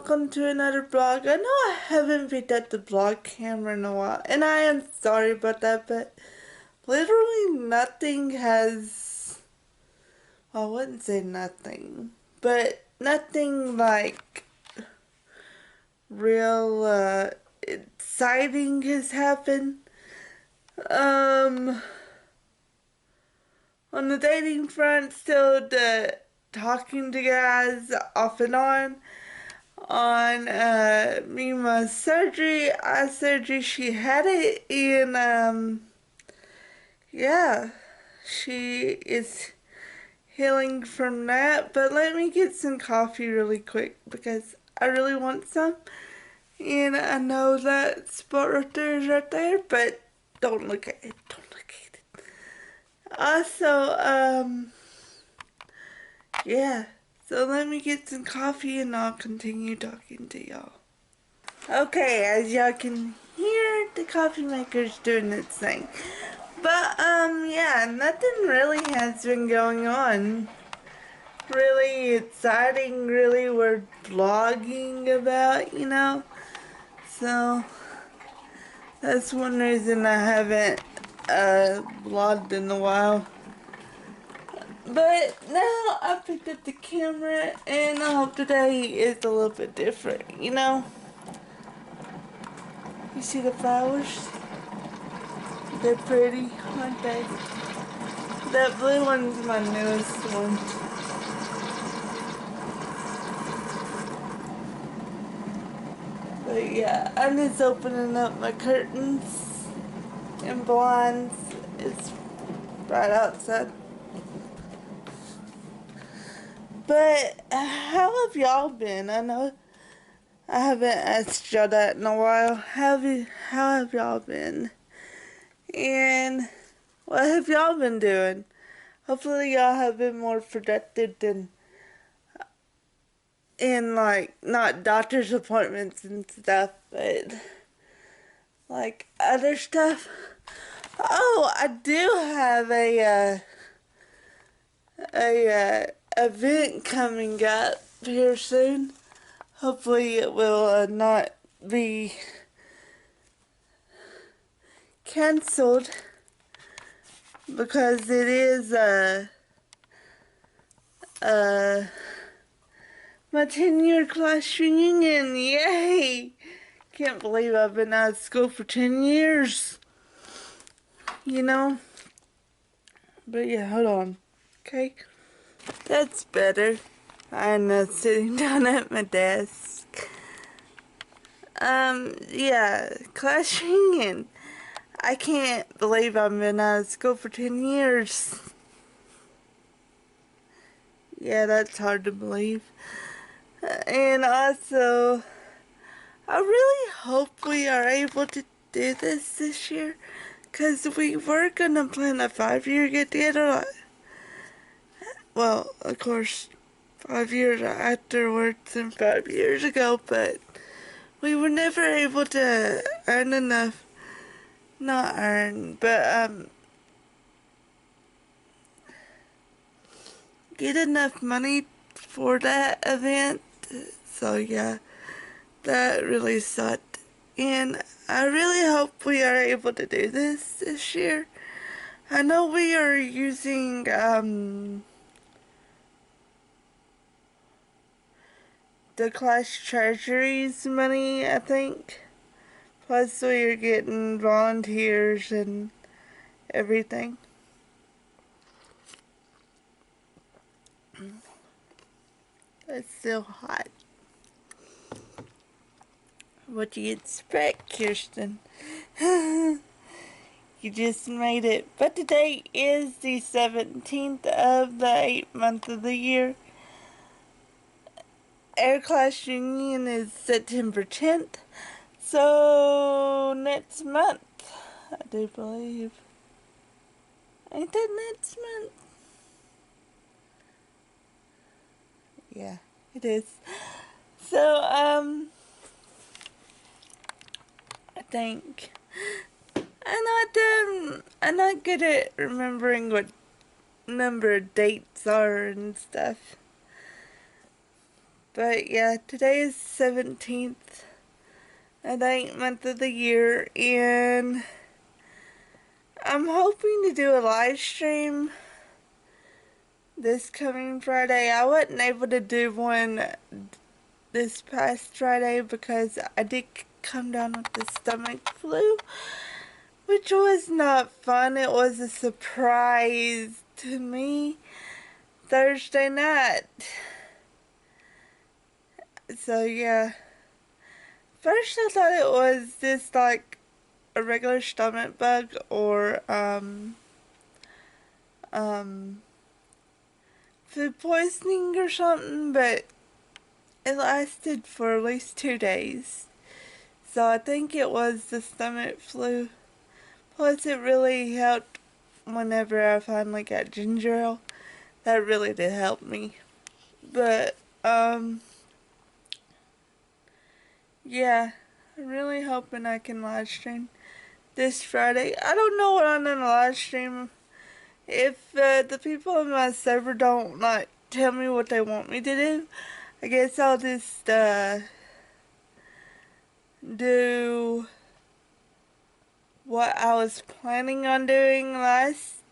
welcome to another vlog. I know I haven't picked up the vlog camera in a while, and I am sorry about that, but literally nothing has, well, I wouldn't say nothing, but nothing like real exciting has happened. On the dating front, still talking to guys off and on. On Mima's surgery, eye surgery, she had it, and yeah, she is healing from that. But let me get some coffee really quick because I really want some, and I know that spot right there is right there, but don't look at it, don't look at it. Also, yeah. So let me get some coffee and I'll continue talking to y'all. Okay, as y'all can hear, the coffee maker's doing its thing. But, yeah, nothing really has been going on. Really exciting, really worth vlogging about, you know? So, that's one reason I haven't, vlogged in a while. But now I picked up the camera and I hope today is a little bit different, you know? You see the flowers? They're pretty, aren't they? That blue one's my newest one. But yeah, I'm just opening up my curtains and blinds. It's right outside. But how have y'all been? I know I haven't asked y'all that in a while. How have y'all been? And what have y'all been doing? Hopefully y'all have been more productive than in like not doctor's appointments and stuff, but like other stuff. Oh, I do have a event coming up here soon. Hopefully it will not be cancelled because it is my 10-year class reunion. Yay! Can't believe I've been out of school for 10 years. You know? But yeah, hold on. Okay? That's better. I'm not sitting down at my desk. Yeah, class reunion. I can't believe I've been out of school for 10 years. Yeah, that's hard to believe. And also, I really hope we are able to do this year, because we were going to plan a 5-year get-together. Well, of course, 5 years afterwards and 5 years ago, but we were never able to earn enough, not earn, but, get enough money for that event. So yeah, that really sucked. And I really hope we are able to do this year. I know we are using, the class treasury's money, I think. Plus we are getting volunteers and everything. It's still hot. What do you expect, Kirsten? You just made it. But today is the 17th of the 8th month of the year. Air Class Union is September 10th. So, next month, I do believe. Ain't that next month? Yeah, it is. So, I think I'm not good at remembering what number of dates are and stuff. But yeah, today is 17th of the 8th month of the year, and I'm hoping to do a live stream this coming Friday. I wasn't able to do one this past Friday because I did come down with the stomach flu, which was not fun. It was a surprise to me Thursday night. So yeah, first I thought it was just like a regular stomach bug or food poisoning or something, but it lasted for at least 2 days. So I think it was the stomach flu. Plus it really helped whenever I finally got ginger ale. That really did help me. But yeah, I'm really hoping I can live stream this Friday. I don't know what I'm gonna live stream. If the people on my server don't like tell me what they want me to do, I guess I'll just do what I was planning on doing last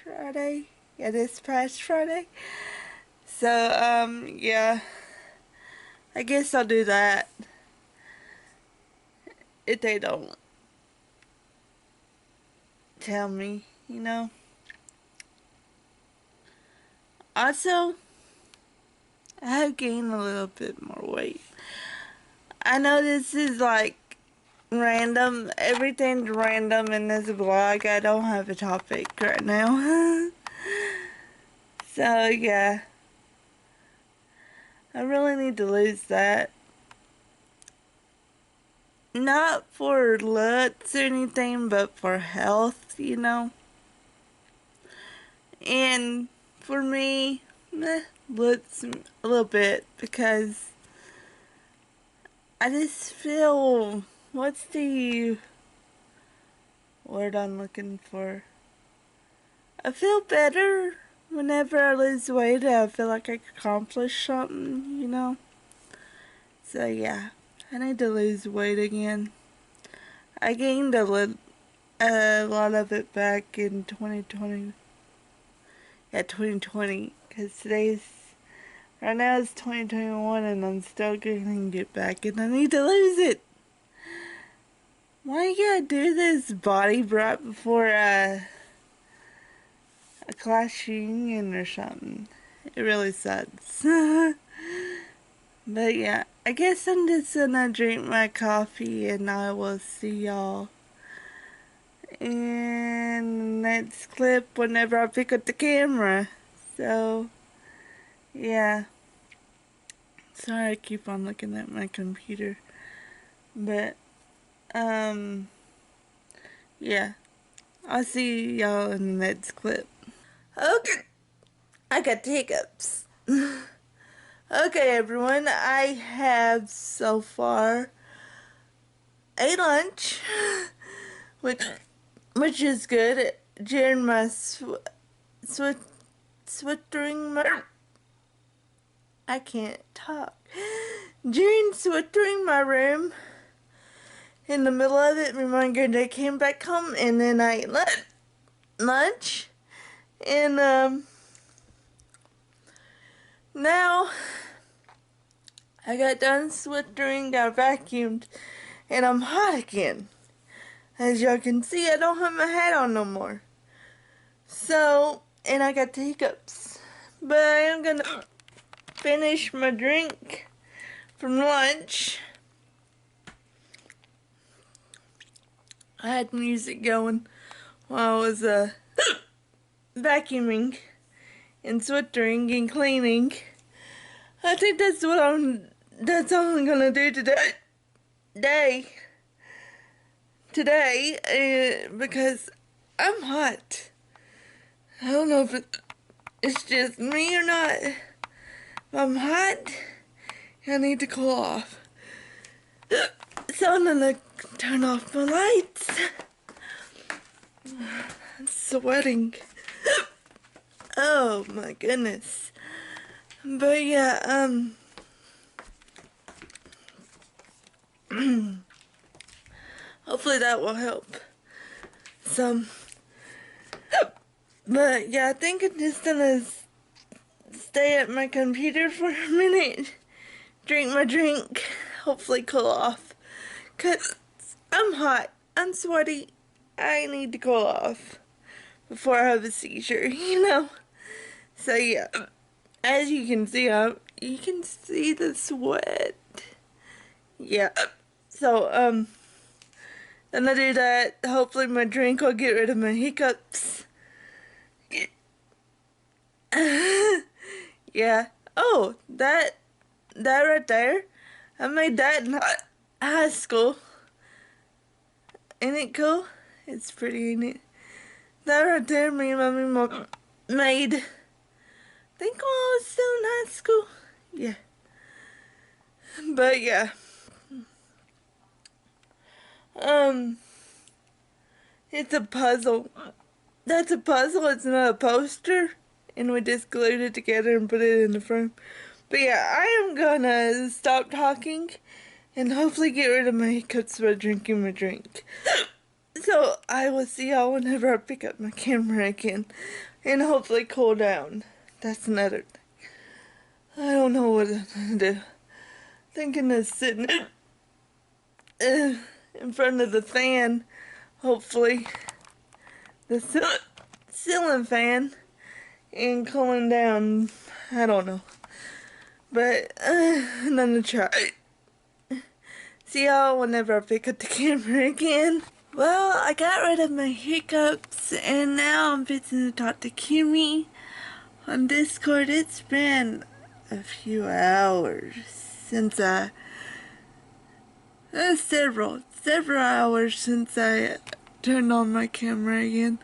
Friday. Yeah, this past Friday. So yeah, I guess I'll do that if they don't tell me, you know. Also, I have gained a little bit more weight. I know this is like random. Everything's random in this vlog. I don't have a topic right now. So yeah, I really need to lose that. Not for looks or anything, but for health, you know. And for me, looks a little bit because I just feel, what's the word I'm looking for? I feel better whenever I lose weight. I feel like I accomplished something, you know. So yeah, I need to lose weight again. I gained a lot of it back in 2020. Yeah, 2020. Because right now it's 2021 and I'm still gaining it back and I need to lose it. Why you gotta do this body right before a class reunion or something? It really sucks. But yeah, I guess I'm just gonna drink my coffee and I will see y'all in the next clip whenever I pick up the camera. So, yeah. Sorry I keep on looking at my computer. But, yeah. I'll see y'all in the next clip. Okay. I got the hiccups. Okay, everyone. I have so far ate lunch, which is good. During my swittering my... I can't talk. During swittering my room, in the middle of it, my mom and dad came back home, and then I ate lunch, and now I got done swittering, got vacuumed, and I'm hot again. As y'all can see, I don't have my hat on no more. So, and I got the hiccups. But I am gonna finish my drink from lunch. I had music going while I was vacuuming and swittering and cleaning. I think that's all I'm gonna do today, because I'm hot. I don't know if it's just me or not. I'm hot. I need to cool off. So I'm gonna turn off my lights. I'm sweating. Oh my goodness. But yeah, Hopefully that will help some. But yeah, I think I'm just gonna stay at my computer for a minute, drink my drink, hopefully cool off. 'Cause I'm hot, I'm sweaty, I need to cool off before I have a seizure, you know? So yeah, as you can see, you can see the sweat. Yeah, so, gonna do that. Hopefully my drink will get rid of my hiccups. Yeah. Oh, that right there, I made that in high school. Ain't it cool? It's pretty, ain't it? That right there, me and Mommy made. I think while I was still in high school. Yeah. But yeah. It's a puzzle. That's a puzzle, it's not a poster. And we just glued it together and put it in the frame. But yeah, I am gonna stop talking and hopefully get rid of my hiccups by drinking my drink. So I will see y'all whenever I pick up my camera again and hopefully cool down. That's another thing. I don't know what I'm gonna do. Thinking of sitting in front of the fan, hopefully. The ceiling fan and cooling down. I don't know. But I'm gonna try. See y'all whenever I pick up the camera again. Well, I got rid of my hiccups and now I'm fixing to talk to Kimmy on Discord. It's been a few hours since several hours since I turned on my camera again.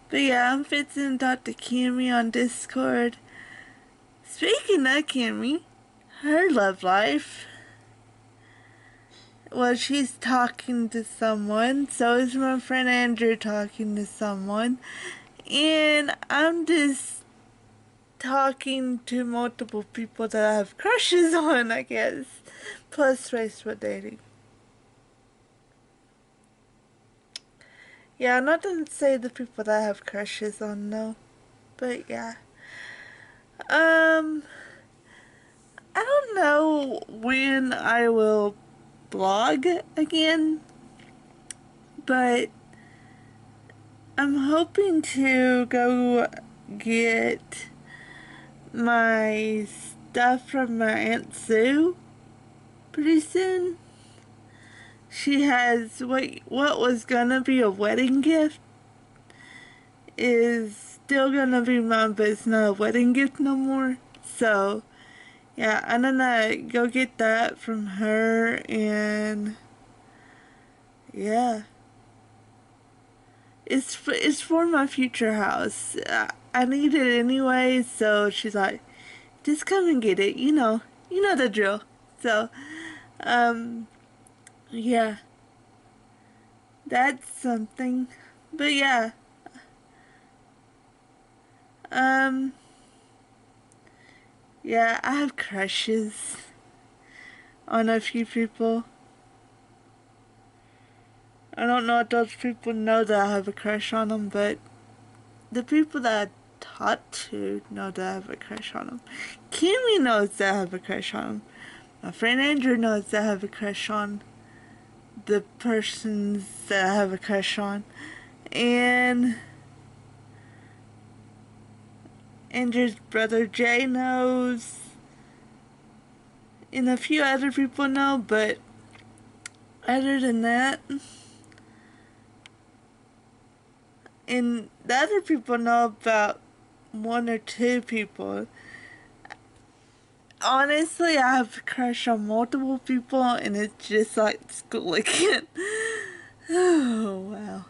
But yeah, I'm fixing to talk to Kimmy on Discord. Speaking of Kimmy, her love life. Well, she's talking to someone, so is my friend Andrew talking to someone, and I'm just talking to multiple people that I have crushes on, I guess, plus Facebook dating. Yeah, I'm not gonna say the people that I have crushes on, though, but yeah. I don't know when I will blog again, but I'm hoping to go get my stuff from my Aunt Sue pretty soon. She has what was gonna be a wedding gift is still gonna be mine, but it's not a wedding gift no more. So yeah, I'm gonna go get that from her, and yeah, it's for my future house. I need it anyway, so she's like, just come and get it. You know the drill. So, yeah, that's something. But yeah, yeah, I have crushes on a few people. I don't know if those people know that I have a crush on them, but the people that I talk to know that I have a crush on them. Kimmy knows that I have a crush on them. My friend Andrew knows that I have a crush on the persons that I have a crush on. And Andrew's brother Jay knows. And a few other people know, but other than that, and the other people know about one or two people. Honestly, I have a crush on multiple people, and it's just like school again. Oh, wow.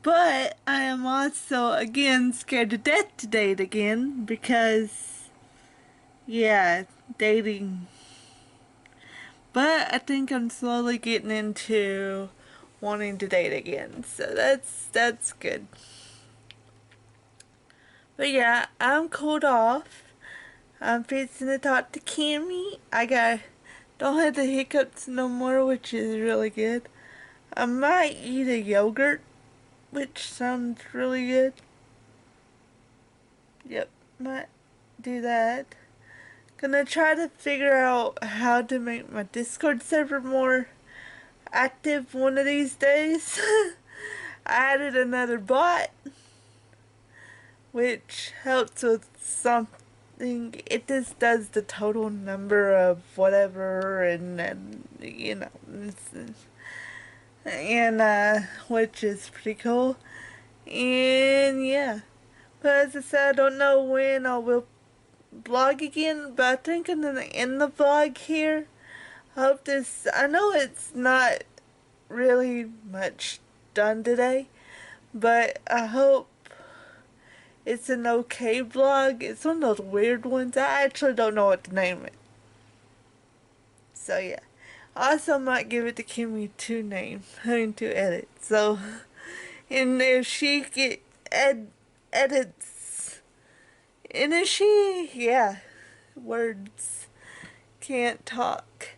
But I am also, again, scared to death to date again, because, yeah, dating. But I think I'm slowly getting into wanting to date again, so that's good. But yeah, I'm cooled off. I'm fixing to talk to Cammy. Don't have the hiccups no more, which is really good. I might eat a yogurt, which sounds really good. Yep, might do that. Gonna try to figure out how to make my Discord server more active one of these days. I added another bot, which helps with something. It just does the total number of whatever, and you know, which is pretty cool. And yeah, but as I said, I don't know when I will vlog again, but I think I'm gonna end the vlog here. I know it's not really much done today, but I hope it's an okay vlog. It's one of those weird ones. I actually don't know what to name it. So yeah. I also might give it to Kimmy to name, to edit. So, and if she edits, and if words, can't talk.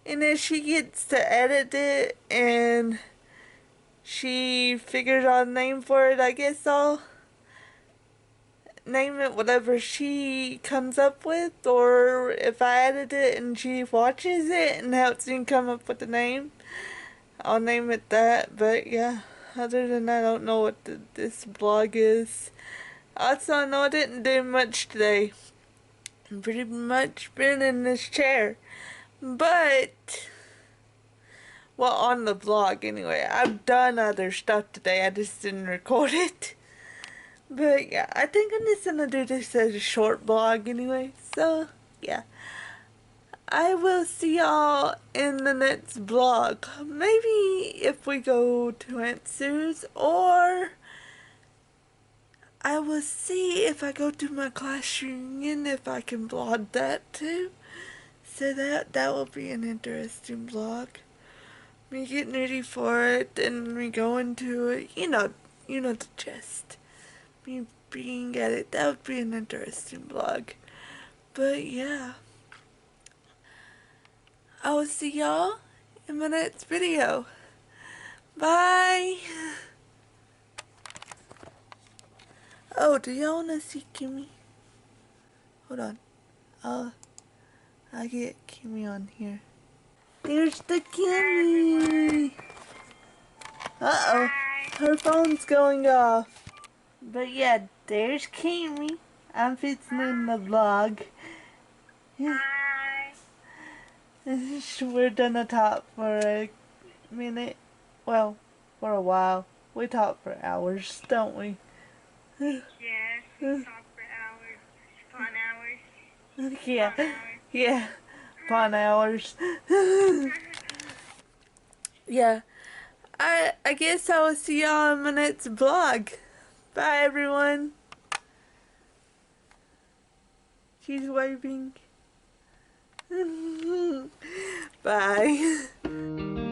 And if she gets to edit it and she figures out a name for it, I guess I'll name it whatever she comes up with, or if I edit it and she watches it and helps me come up with a name, I'll name it that. But yeah, other than that, I don't know what this blog is. Also, I know I didn't do much today. I've pretty much been in this chair. But, well, on the vlog anyway. I've done other stuff today, I just didn't record it. But yeah, I think I'm just gonna do this as a short vlog anyway. So, yeah. I will see y'all in the next vlog. Maybe if we go to Aunt Sue's, or I will see if I go to my class reunion, if I can vlog that too. So that will be an interesting vlog. Me getting ready for it and me going to it. You know the gist. Me being at it. That would be an interesting vlog. But yeah. I will see y'all in my next video. Bye. Oh, do y'all want to see Kimmy? Hold on. I'll get Kimmy on here. There's the Kimmy. Uh-oh. Her phone's going off. But yeah, there's Kimmy. I'm fixing in the vlog. Hi. We're gonna talk for a minute. Well, for a while. We talk for hours, don't we? Yes, we talk for hours. Fun hours. Yeah. Fun hours. Yeah. Fun hours. Yeah. I guess I will see y'all in my next vlog. Bye, everyone. She's waving. Bye.